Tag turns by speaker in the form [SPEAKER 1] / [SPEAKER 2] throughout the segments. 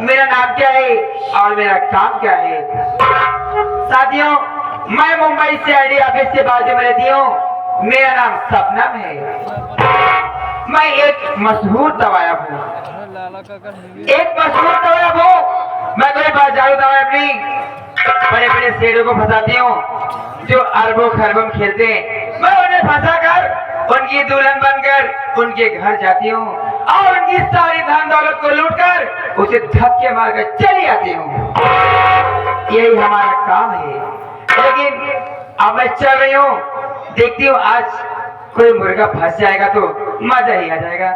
[SPEAKER 1] मेरा नाम क्या है और मेरा काम क्या है। साथियों, मैं मुंबई से आईडी ऑफिस से बाजू में रहती हूँ। मेरा नाम सपनम है। मैं एक मशहूर दवाया हूँ, एक मशहूर दवाया हूँ। मैं कोई बाजारू दवाया अपनी बड़े बड़े शेरों को फंसाती हूँ जो अरबों खरबों खेलते हैं। मैं उन्हें फंसा कर उनकी दुल्हन बनकर उनके घर जाती हूँ और उनकी सारी धन दौलत को लूटकर उसे धक्के मारकर चली आती हूँ। यही हमारा काम है। लेकिन अब मैं चल रही हूँ, देखती हूँ आज कोई मुर्गा फंस जाएगा तो मजा ही आ जाएगा।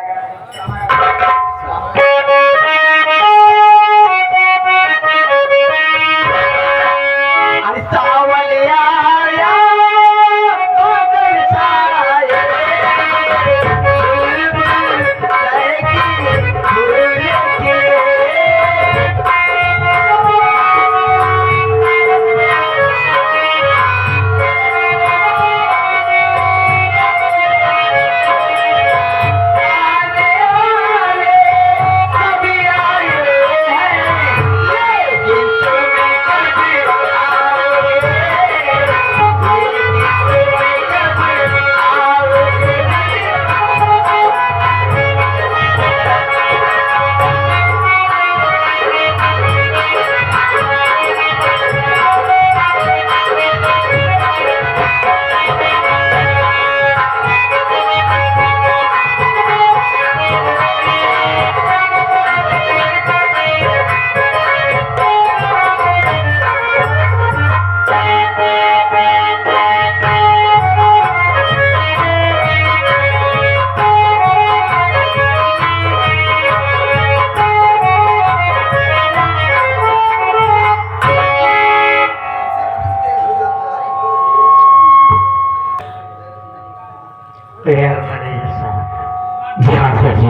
[SPEAKER 2] जी हाँ सर जी,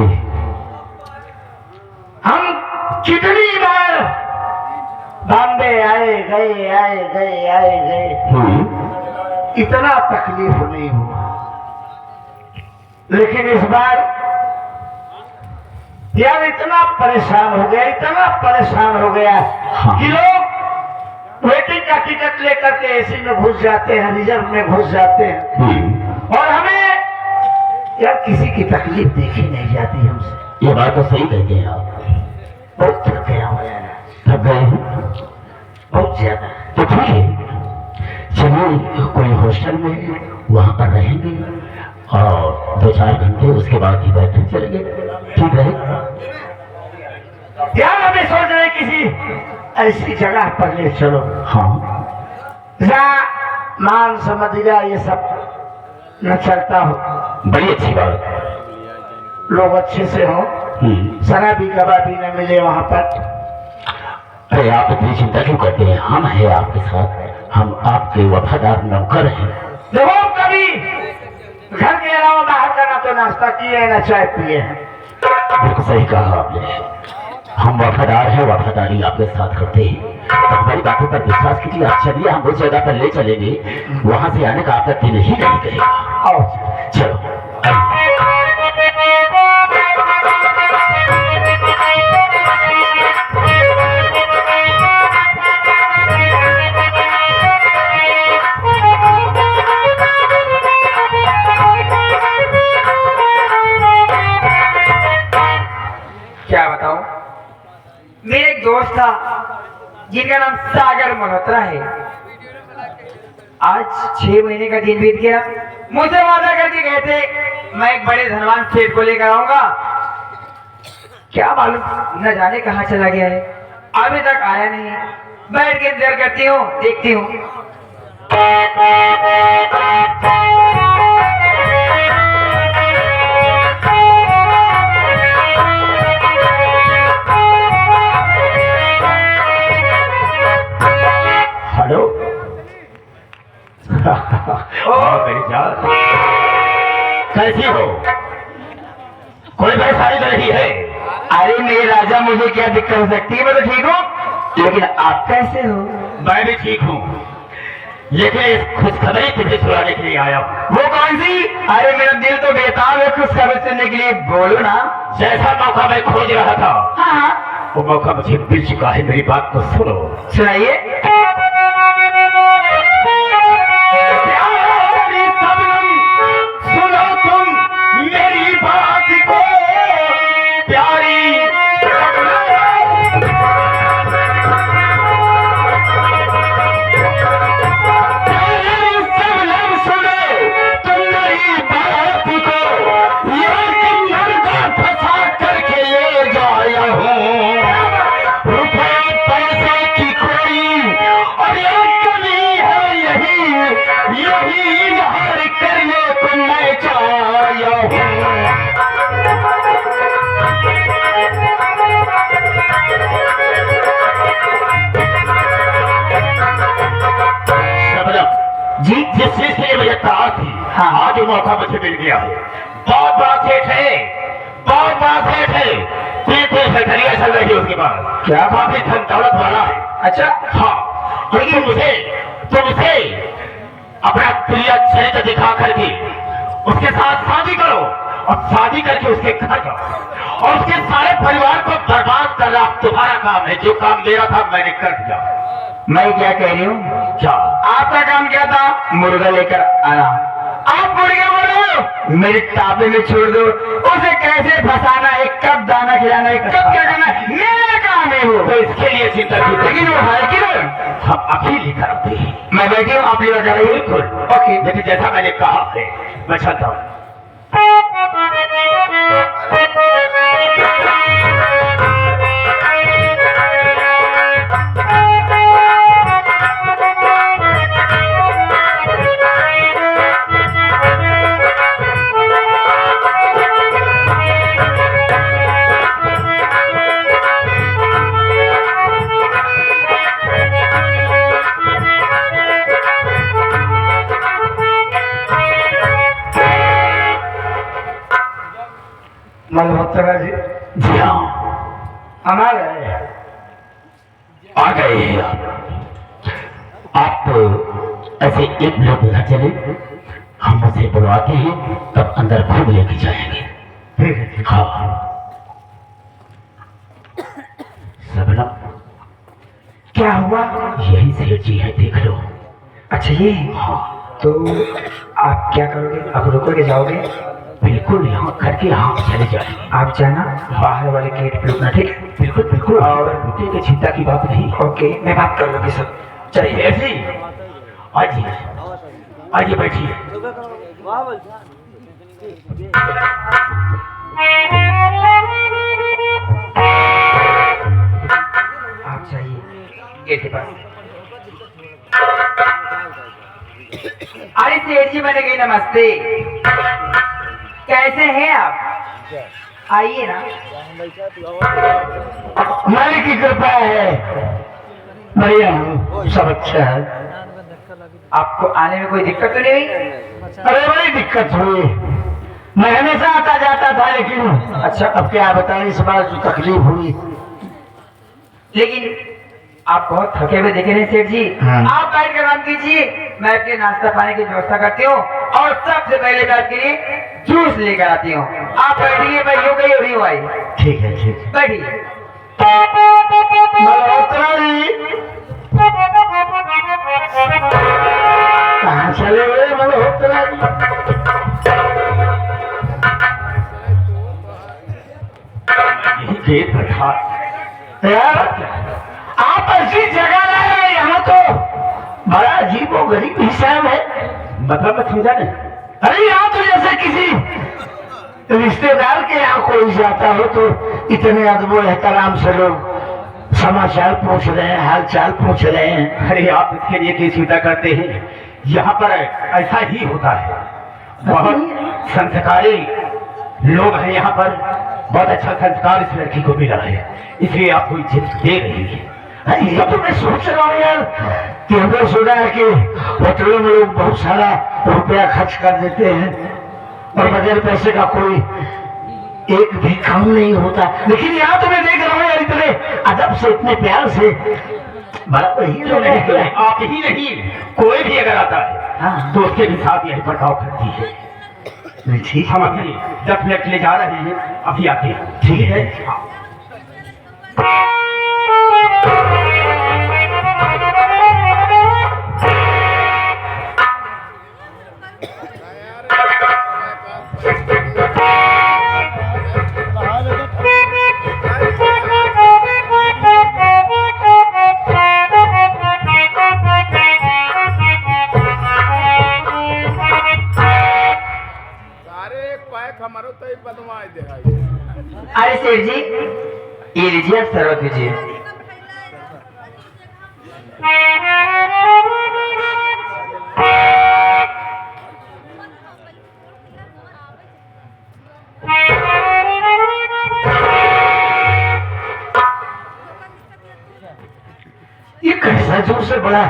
[SPEAKER 2] हम कितनी बार बॉम्बे आए गए, इतना तकलीफ नहीं हुआ। लेकिन इस बार यार इतना परेशान हो गया कि लोग वेटिंग का टिकट लेकर के एसी में घुस जाते हैं, रिजर्व में घुस जाते हैं और हमें यार किसी की तकलीफ देखी नहीं जाती हमसे।
[SPEAKER 3] ये बात तो सही कहते हैं आप।
[SPEAKER 2] बहुत थक गया हो यार,
[SPEAKER 3] थक गए
[SPEAKER 2] बहुत ज्यादा।
[SPEAKER 3] तो ठीक है, चलिए कोई हॉस्टल में वहां पर रहेंगे और 2-4 घंटे उसके बाद ही बैठे चलेंगे, ठीक है?
[SPEAKER 2] यार हमें सोच रहे किसी ऐसी जगह पर ले चलो,
[SPEAKER 3] हाँ,
[SPEAKER 2] जहाँ मांस मदिरा ये सब न चलता हो,
[SPEAKER 3] बड़ी अच्छी बात।
[SPEAKER 2] लोग अच्छे से हो, शराबी कबाबी न मिले वहां पर।
[SPEAKER 3] अरे आप इतनी चिंता क्यों करते हैं? हम हैं आपके साथ, हम आपके वफादार नौकर हैं।
[SPEAKER 2] देखो कभी घर के अलावा बाहर का ना तो नाश्ता किए है ना चाय पिए हैं।
[SPEAKER 3] बिल्कुल सही कहा आपने, हम वफादार हैं, वफादारी आपके साथ करते हैं। तो हमारी बातों पर विश्वास कीजिए, आप चलिए, हम उस जगह पर ले चलेंगे, वहां से आने का आपका दिल ही नहीं कहेगा।
[SPEAKER 2] आओ
[SPEAKER 3] चलो
[SPEAKER 1] क्या बताऊं, मेरे एक दोस्त था जिनका नाम सागर मल्होत्रा है। आज 6 महीने का दिन बीत गया। मुझे वादा करके गए थे मैं एक बड़े धनवान सेठ को लेकर आऊंगा। क्या मालूम न जाने कहाँ चला गया है, अभी तक आया नहीं है। बैठ के इंतजार करती हूँ, देखती हूँ।
[SPEAKER 3] हेलो मेरी जान, कैसी हो? कोई परेशानी तो नहीं है?
[SPEAKER 1] अरे मेरे राजा, मुझे क्या दिक्कत हो सकती है? मैं तो ठीक हूँ, लेकिन आप कैसे हो?
[SPEAKER 3] मैं भी ठीक हूँ, लेकिन इस खुशखबरी तुझे सुनाने के लिए आया हूँ।
[SPEAKER 1] वो कौन सी? अरे मेरा दिल तो बेताब है खुशखबरी सुनने के लिए, बोलो ना।
[SPEAKER 3] जैसा मौका मैं खोज रहा था,
[SPEAKER 1] हाँ
[SPEAKER 3] वो मौका मुझे मिल चुका है, मेरी बात को सुनो।
[SPEAKER 1] सुनाइए।
[SPEAKER 3] प्यारी सबनम, सुनो तुम मेरी बात को, प्यारी
[SPEAKER 1] जी
[SPEAKER 3] जिस चीज के लिए मुझे तलाश थी,
[SPEAKER 1] हाँ।
[SPEAKER 3] आज वो मौका मुझे मिल गया है। बहुत बड़ा सेठ है, बहुत बड़ा सेठ है, 3 फैक्ट्रियां चल रही है उसके पास,
[SPEAKER 1] क्या?
[SPEAKER 3] काफी धन दौलत वाला है।
[SPEAKER 1] अच्छा,
[SPEAKER 3] हाँ, लेकिन तुमसे अपना प्रिय चरित्र दिखा करके उसके साथ शादी करो और शादी करके उसके घर जाओ और उसके सारे परिवार को बर्बाद करना तुम्हारा काम है। जो काम मेरा था मैंने कर दिया।
[SPEAKER 1] मैं क्या कह रही हूँ,
[SPEAKER 3] क्या?
[SPEAKER 1] आपका काम क्या था? मुर्गा लेकर आना। आप मुर्गा बोलो, मेरे ताबे में छोड़ दो। उसे कैसे फंसाना है, कब दाना खिलाना है, कब क्या करना है, मेरा काम है वो।
[SPEAKER 3] तो इसके लिए चिंता क्यों?
[SPEAKER 1] लेकिन वो है किधर?
[SPEAKER 3] हम अकेले कराते हैं।
[SPEAKER 1] मैं बैठी हूँ, आप लेकर कराइए।
[SPEAKER 3] बिल्कुल।
[SPEAKER 1] ओके।
[SPEAKER 3] लेकिन जैसा मैंने कहा है, मैं चलता हूँ।
[SPEAKER 2] मल्होत्रा जी,
[SPEAKER 3] जी हाँ,
[SPEAKER 2] हम आ गए।
[SPEAKER 3] आ गए हैं आप ऐसे एक मिनट ना चले, हम उसे बुलवाते हैं, तब अंदर खूब लेके जाएंगे।
[SPEAKER 2] ठीक है।
[SPEAKER 3] हाँ सबला,
[SPEAKER 1] क्या हुआ?
[SPEAKER 3] यही सेठ जी है, देख लो।
[SPEAKER 1] अच्छा ये,
[SPEAKER 3] हाँ
[SPEAKER 1] तो आप क्या करोगे? आप रुकोगे, जाओगे?
[SPEAKER 3] बिल्कुल, यहाँ करके यहाँ चले जाएंगे।
[SPEAKER 1] आप जाना, बाहर वाले गेट पे रुकना, ठीक है?
[SPEAKER 3] बिल्कुल बिल्कुल,
[SPEAKER 1] और
[SPEAKER 3] रुकने की चिंता की बात नहीं।
[SPEAKER 1] ओके, मैं बात कर लूंगी सब। चलिए।
[SPEAKER 3] ऐसे आइए, आइए बैठिए।
[SPEAKER 1] आप जाइए गेट के पास। अरे सेठ जी, मैंने कही नमस्ते। कैसे हैं आप? आइए ना।
[SPEAKER 2] मालिक की कृपा है, बढ़िया हूँ, सब अच्छा है।
[SPEAKER 1] आपको आने में कोई दिक्कत तो नहीं हुई?
[SPEAKER 2] अरे बड़ी दिक्कत हुई, मैं हमेशा आता जाता था, लेकिन
[SPEAKER 1] अच्छा,
[SPEAKER 2] अब क्या बताएं, इस बार जो तकलीफ हुई।
[SPEAKER 1] लेकिन आप बहुत थके हुए दिख रहे हैं सेठ जी।
[SPEAKER 2] हाँ।
[SPEAKER 1] आप बैठ कर काम कीजिए, मैं आपके नाश्ता पानी की व्यवस्था करती हूँ और सबसे पहले मैं आपके लिए जूस लेकर आती हूँ। आप बैठिए, मैं यूं गई अभी आई।
[SPEAKER 2] ठीक है, ठीक है।
[SPEAKER 1] बैठिए।
[SPEAKER 2] मल्होत्रा जी, कहाँ चले गए मल्होत्रा जी?
[SPEAKER 3] यही गेट पर था।
[SPEAKER 2] यार, आप ऐसी जगह लाए, यहाँ तो बड़ा अजीब और गरीब हिसाब है।
[SPEAKER 3] मतलब मैं समझा नहीं।
[SPEAKER 2] अरे यहाँ तो जैसे किसी रिश्तेदार के यहाँ कोई जाता हो तो इतने अदब एहतराम से लोग समाचार पूछ रहे हैं, हाल चाल पूछ रहे हैं।
[SPEAKER 3] अरे आप इसके लिए की चिंता करते हैं, यहाँ पर ऐसा ही होता है। बहुत संस्कारी लोग हैं यहाँ पर, बहुत अच्छा संस्कार इस लड़की को मिला है, इसलिए आपको इज्जत दे रही है।
[SPEAKER 2] अरे ये तो मैं सोच रहा हूँ यार, कि हमने सुना है कि होटलों में लोग बहुत सारा रुपया खर्च कर देते हैं और बगैर पैसे का कोई एक भी काम नहीं होता, लेकिन यहाँ तो मैं देख रहा हूँ यार, इतने अदब से, इतने प्यार से, बड़ा ही लोग हैं।
[SPEAKER 3] आप ही नहीं, कोई भी अगर आता है
[SPEAKER 2] हाँ।
[SPEAKER 3] तो उसके भी साथ यही बर्ताव करती है।
[SPEAKER 2] नहीं, ठीक
[SPEAKER 3] हम अभी 10 मिनट ले जा रहे हैं, अभी आते हैं।
[SPEAKER 2] ठीक है।
[SPEAKER 3] हाँ।
[SPEAKER 1] ये लीजिए, आप शरबत पीजिए।
[SPEAKER 2] ये कैसा जूस है, बड़ा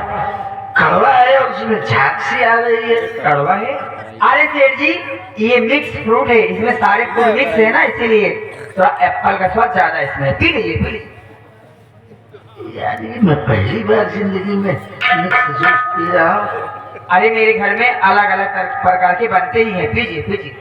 [SPEAKER 2] कड़वा है और उसमें झाग सी आ रही है।
[SPEAKER 1] कड़वा है? अरे सेठ जी, ये मिक्स फ्रूट है, इसमें सारे फ्रूट मिक्स है ना, इसीलिए थोड़ा एप्पल का स्वाद ज्यादा है इसमें। पी लीजिए, पी लीजिए।
[SPEAKER 2] यार ये मैं पहली बार जिंदगी में मिक्स जूस पी रहा हूँ।
[SPEAKER 1] अरे मेरे घर में अलग अलग प्रकार के बनते ही हैं, पीजिए पीजिए।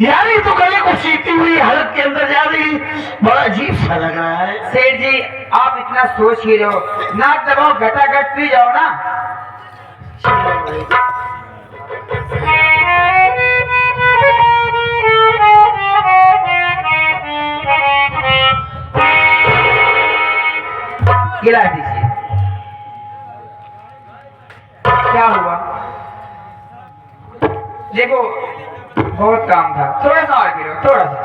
[SPEAKER 2] यार ये तो गले को सीती हुई हालत के अंदर जा रही, बड़ा अजीब सा लग रहा है।
[SPEAKER 1] सेठ जी, आप इतना सोच ही रहे हो, नाक दबाओ, घटाघट पी जाओ ना। गिला दीजिए। क्या हुआ? देखो, बहुत काम था, थोड़ा सा और पी लो, थोड़ा सा।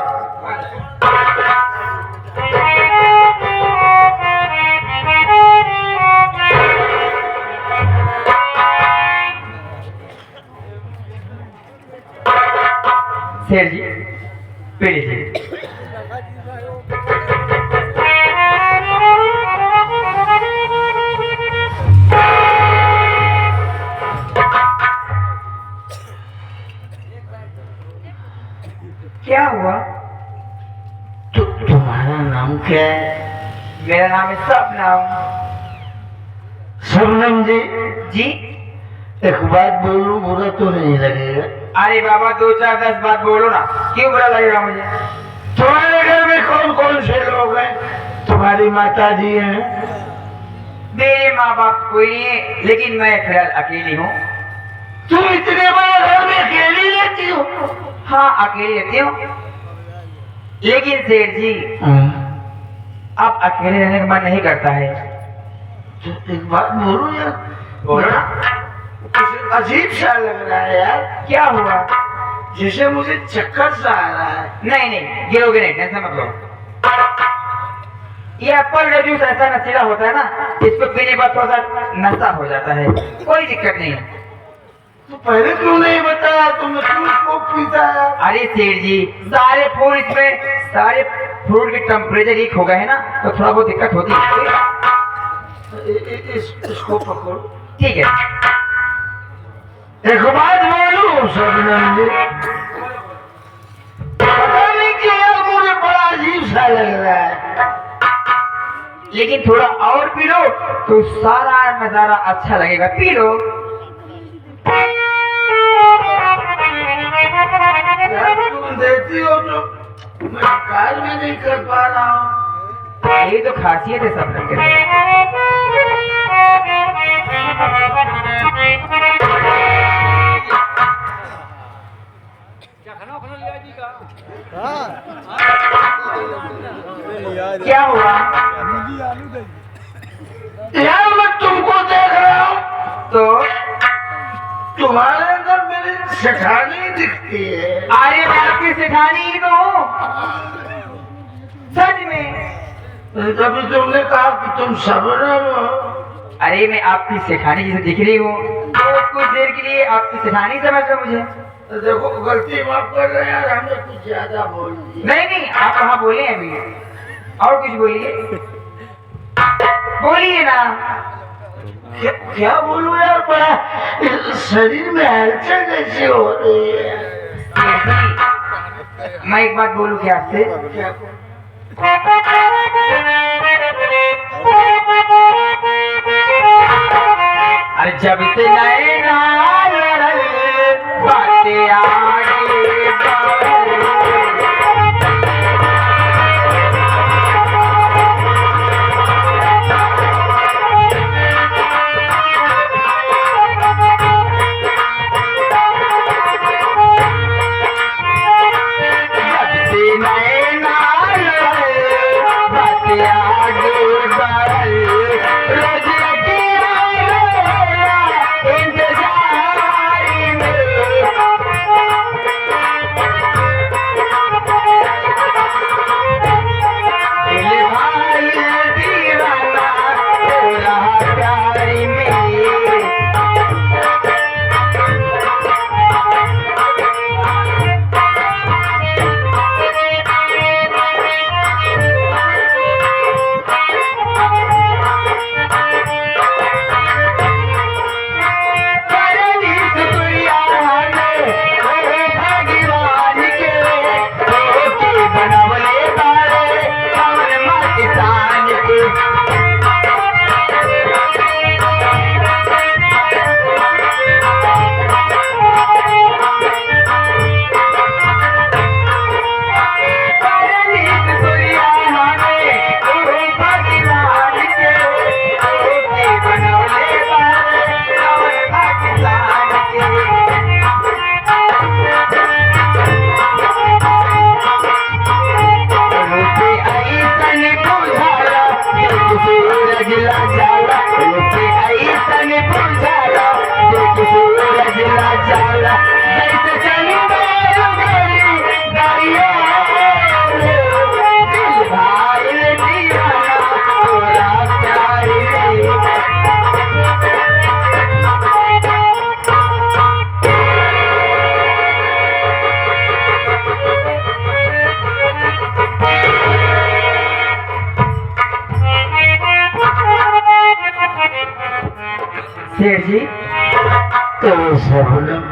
[SPEAKER 1] सेठ जी, पी लीजिए। क्या हुआ?
[SPEAKER 2] तुम्हारा नाम क्या है?
[SPEAKER 1] मेरा नाम है सबनम।
[SPEAKER 2] सबनम जी।
[SPEAKER 1] जी?
[SPEAKER 2] एक बात बोलूं, बुरा तो नहीं लगेगा?
[SPEAKER 1] अरे बाबा, 2 4 10 बात बोलो ना, क्यों बुरा लगेगा मुझे?
[SPEAKER 2] तुम्हारे घर में कौन कौन से लोग हैं? तुम्हारी माता जी हैं?
[SPEAKER 1] मेरे माँ बाप कोई नहीं है, लेकिन मैं फिलहाल अकेली हूँ।
[SPEAKER 2] तुम इतने बड़े घर में अकेली रहती हो?
[SPEAKER 1] हाँ, अकेली रहती हूँ। लेकिन सेठ जी, अब अकेले रहने का मन नहीं करता है।
[SPEAKER 2] तो एक बात बोलूं यार?
[SPEAKER 1] बोलो ना।
[SPEAKER 2] कुछ अजीब सा लग रहा है यार।
[SPEAKER 1] क्या हुआ?
[SPEAKER 2] जैसे मुझे चक्कर सा आ रहा है।
[SPEAKER 1] नहीं नहीं, गिरोगे नहीं, टेंशन मत लो। ये एप्पल का जूस ऐसा नशीला होता है ना, इसको पीने पर थोड़ा सा नशा हो जाता है, कोई दिक्कत नहीं है।
[SPEAKER 2] तो पहले क्यों नहीं बताया? तुमने क्यों इसको पीता है?
[SPEAKER 1] अरे सेठ जी, सारे फूल इसमें, सारे फ्रूट के टेम्परेचर एक हो गए है ना, तो थोड़ा बहुत दिक्कत होती है।
[SPEAKER 2] इसको पकड़ो।
[SPEAKER 1] ठीक है।
[SPEAKER 2] एक बात बोलूं सबनम जी, पता नहीं क्यों मुझे बड़ा अजीब सा लग रहा है।
[SPEAKER 1] लेकिन थोड़ा और पी लो तो सारा नजारा अच्छा लगेगा, पी लो।
[SPEAKER 2] तुम देती हो तो मैं कार में नहीं कर पा रहा हूँ।
[SPEAKER 1] ये तो खासियत है सब लोग के। क्या हुआ?
[SPEAKER 2] यार मैं तुमको देख रहा हूँ
[SPEAKER 1] तो
[SPEAKER 2] तुम्हारे अंदर मेरी सेठानी दिखती है।
[SPEAKER 1] अरे मैं आपकी सेठानी ही तो हूँ, सच में।
[SPEAKER 2] तभी तुमने कहा कि तुम सबनम हो।
[SPEAKER 1] अरे मैं आपकी सेठानी जैसे दिख रही हूँ, तो कुछ देर के लिए आपकी सेठानी समझ लो मुझे।
[SPEAKER 2] देखो गलती माफ कर रहे हैं यार, हमने कुछ ज्यादा बोल दिया।
[SPEAKER 1] नहीं नहीं, आप कहाँ बोले अभी, और कुछ बोलिए, बोलिए ना।
[SPEAKER 2] क्या बोलूं यार, बड़ा शरीर में हलचल कैसी हो रही है।
[SPEAKER 1] मैं एक बात बोलूं क्या आपसे? अरे जब से नए बातें आगे इंतजार सेठ जी
[SPEAKER 2] तो शबनम,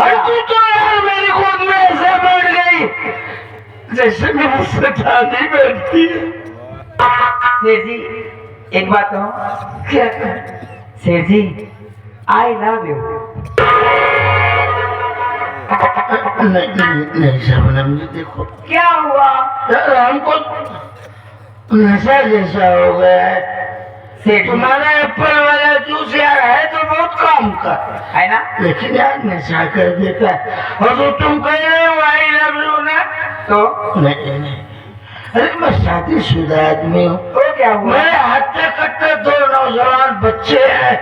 [SPEAKER 2] अरे तू तो यार मेरी गोद में ऐसे बैठ गई जैसे मेरी सतानी बैठती है।
[SPEAKER 1] सेठ जी एक बात कहूँ,
[SPEAKER 2] क्या?
[SPEAKER 1] सेठ जी आई लव यू।
[SPEAKER 2] नहीं शबनम जी देखो,
[SPEAKER 1] क्या हुआ
[SPEAKER 2] यार हमको नशा जैसा हो गया है।
[SPEAKER 1] सेठ जी?
[SPEAKER 2] तुम्हारा एप्पल वाला जूस यार है तो बहुत काम का,
[SPEAKER 1] है ना?
[SPEAKER 2] लेकिन यार नशा कर देता है। और जो तुम कह रहे हो आई लव यू ना,
[SPEAKER 1] तो
[SPEAKER 2] नहीं, अरे मैं शादीशुदा आदमी हूँ।
[SPEAKER 1] तो क्या हुआ?
[SPEAKER 2] मेरे हत्ते कट्टे 2 नौजवान बच्चे हैं।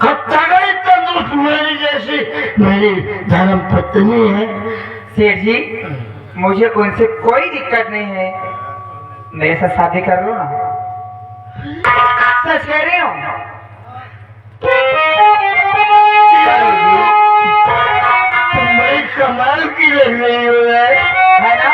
[SPEAKER 2] तगड़ी तंदुरुस्त मेरी जैसी मेरी धर्म पत्नी है।
[SPEAKER 1] सेठ जी मुझे उनसे कोई दिक्कत नहीं है, मेरे साथ शादी कर लो ना। सच कह रही हूँ।
[SPEAKER 2] तुम बड़ी कमाल की लग रही हो यार,
[SPEAKER 1] है ना?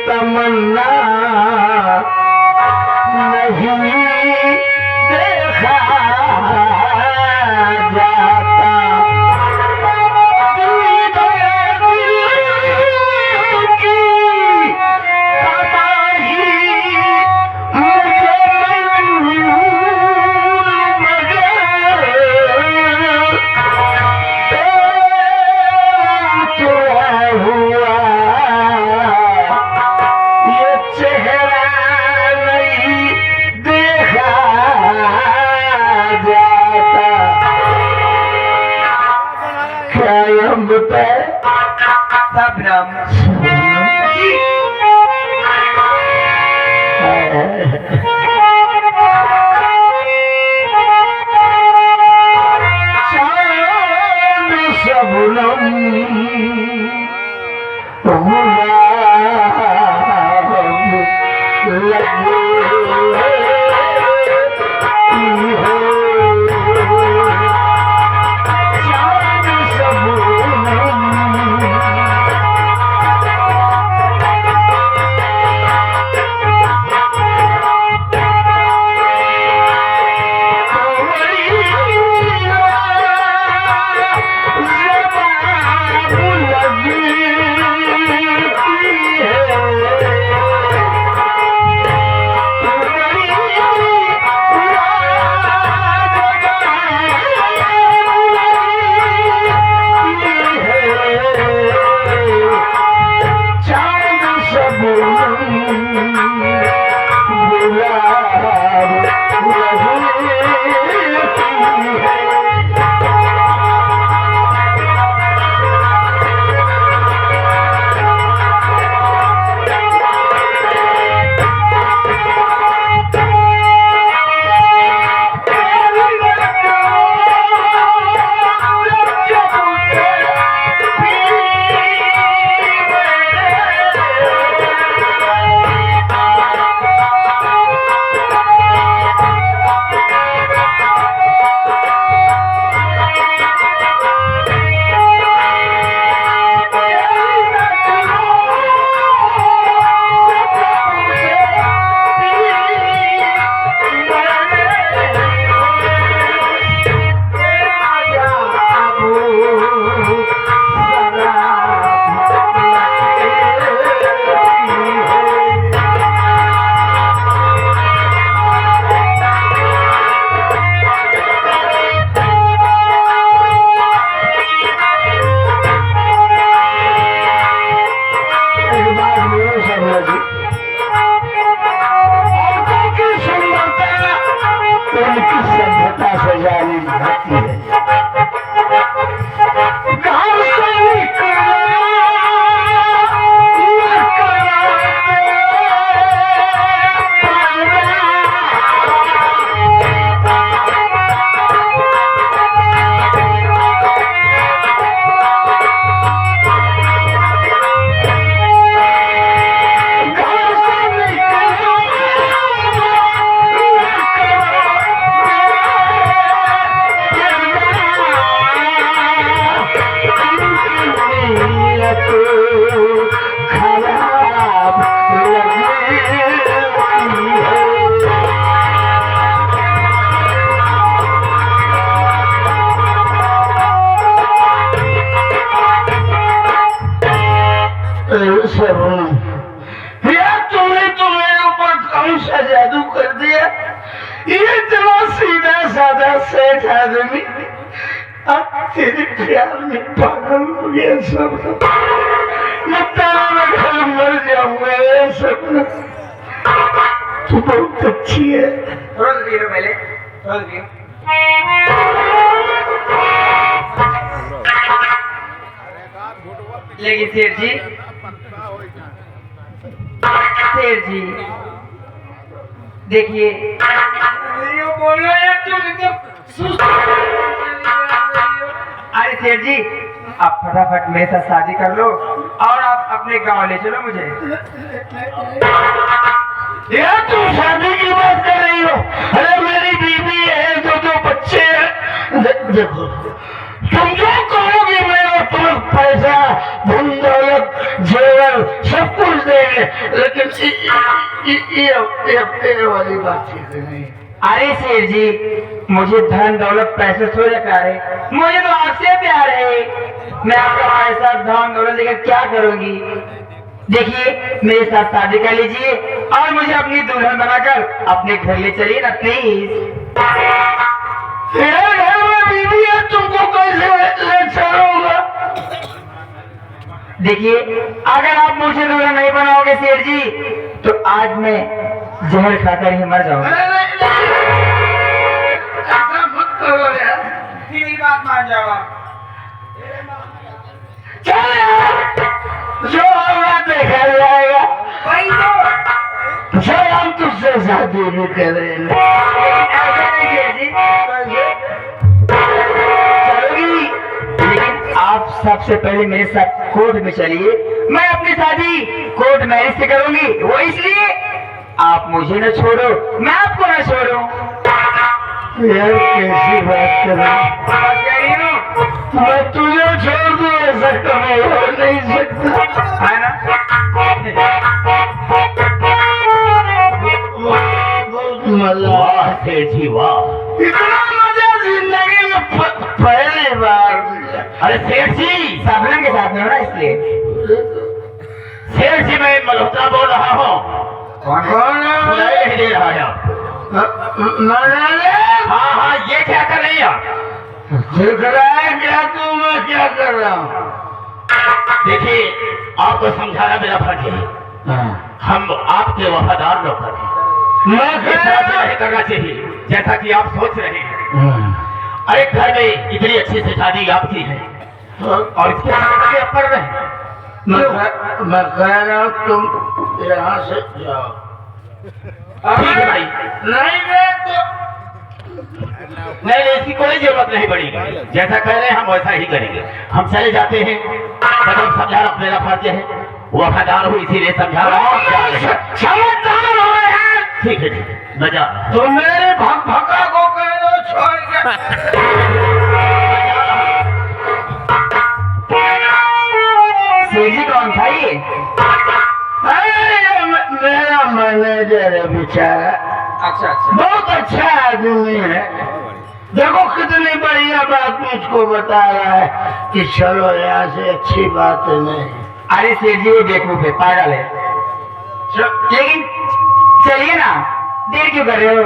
[SPEAKER 2] तमन्ना नहीं देखा जाता, दिल की तबाही मुझे मंजूर मगर तेरा हुआ ये चेहरा नहीं देखा जाता। क्या हम बताए?
[SPEAKER 1] सबनम
[SPEAKER 2] चांद शबनम अब तेरे प्यार में पागल हो गया सब। मैं तेरे घर मर जाऊंगा ये सपना। तू बहुत अच्छी है।
[SPEAKER 1] रोज भी हो पहले, रोज भी हो। लेकिन सेठ जी, सेठ जी देखिए, बोलो यार तुम एकदम सुस्त। अरे सेठ जी, आप फटाफट मेरे साथ शादी कर लो और आप अपने गांव ले चलो मुझे।
[SPEAKER 2] यार तुम शादी की बात कर रही हो? अरे मेरी बीवी है, दो बच्चे हैं। देखो तुम जो कहोगे मैं और तुम्हें पैसा धन दौलत जेवर सब कुछ देंगे, लेकिन ये वाली बात ठीक नहीं।
[SPEAKER 1] अरे सेठ जी, मुझे धन दौलत पैसे थोड़े प्यार है, मुझे तो आपसे प्यार है। मैं आपका पैसा धन दौलत लेकर क्या करूंगी? देखिए मेरे साथ शादी कर लीजिए और मुझे अपनी दुल्हन बनाकर अपने घर ले चलिए ना प्लीज।
[SPEAKER 2] तेरे घर में बीवी है, तुमको कैसे ले चलूंगा?
[SPEAKER 1] देखिए अगर आप मुझे दुल्हन नहीं बनाओगे सेठ जी, तो आज मैं जहर खाकर ही मर जाऊंगा।
[SPEAKER 2] ऐसा मत करो यार।
[SPEAKER 1] मेरी बात मान जाओ।
[SPEAKER 2] चल यार, जो होगा देखा जाएगा।
[SPEAKER 1] वही तो।
[SPEAKER 2] चल हम तुझसे शादी भी करेंगे।
[SPEAKER 1] ऐसा नहीं सेठ जी, चलोगी, लेकिन आप सबसे पहले मेरे साथ कोर्ट में चलिए। मैं अपनी शादी कोर्ट मैरिज से करूंगी, वो इसलिए आप मुझे न छोड़ो, मैं आपको न छोड़ूं।
[SPEAKER 2] यार कैसी बात कर रहा है?
[SPEAKER 1] बस कह रही हूँ,
[SPEAKER 2] मैं तुझे छोड़ दूं ऐसा कभी हो नहीं सकता,
[SPEAKER 1] है ना?
[SPEAKER 2] बहुत मजा।
[SPEAKER 3] वाह सेठ जी वाह।
[SPEAKER 2] इतना मजा जिंदगी में पहली बार मिला।
[SPEAKER 3] अरे सेठ जी,
[SPEAKER 1] साबलम के साथ में हो ना इसलिए।
[SPEAKER 3] सेठ जी मैं मल्होत्रा बोल रहा हूँ।
[SPEAKER 1] कौन
[SPEAKER 3] सुनाई नहीं दे रहा है आपको? हाँ हाँ, ये क्या कर रही हैं आप?
[SPEAKER 2] देख रहा है क्या तू? मैं क्या कर रहा हूँ?
[SPEAKER 3] देखिए आपको समझाना मेरा फर्ज है। हम आपके वफादार नौकर हैं।
[SPEAKER 2] मैं
[SPEAKER 3] इस तरह से नहीं करना चाहिए जैसा कि आप सोच रहे हैं। अरे घर में इतनी अच्छी से शादी आपकी है और इसके साथ आप कर रहे हैं।
[SPEAKER 2] मैं कह रहा हूँ तुम यहाँ से जाओ।
[SPEAKER 3] ठीक है भाई।
[SPEAKER 2] नहीं मैं तो
[SPEAKER 3] नहीं, इसकी कोई जरूरत नहीं पड़ेगी। जैसा कह रहे हैं हम वैसा ही करेंगे। हम चले जाते हैं, कदम समझाना मेरा फर्ज है। वफादार हूँ इसीलिए समझा रहा हूँ।
[SPEAKER 2] समझदार हो यार।
[SPEAKER 3] ठीक है मैं जा रहा हूं।
[SPEAKER 2] तुम मेरे भक्का को कह दो छोड़ के।
[SPEAKER 1] सेठ जी कौन था ये?
[SPEAKER 2] अरे मेरा मैनेजर है बेचारा,
[SPEAKER 1] अच्छा अच्छा।
[SPEAKER 2] बहुत अच्छा आदमी है। देखो कितनी बढ़िया बात मुझको बता रहा है कि चलो यहाँ से, अच्छी बात नहीं।
[SPEAKER 1] अरे सेठ जी वो बेवकूफ है, पागल है। लेकिन चलिए ना, देर क्यों कर रहे हो?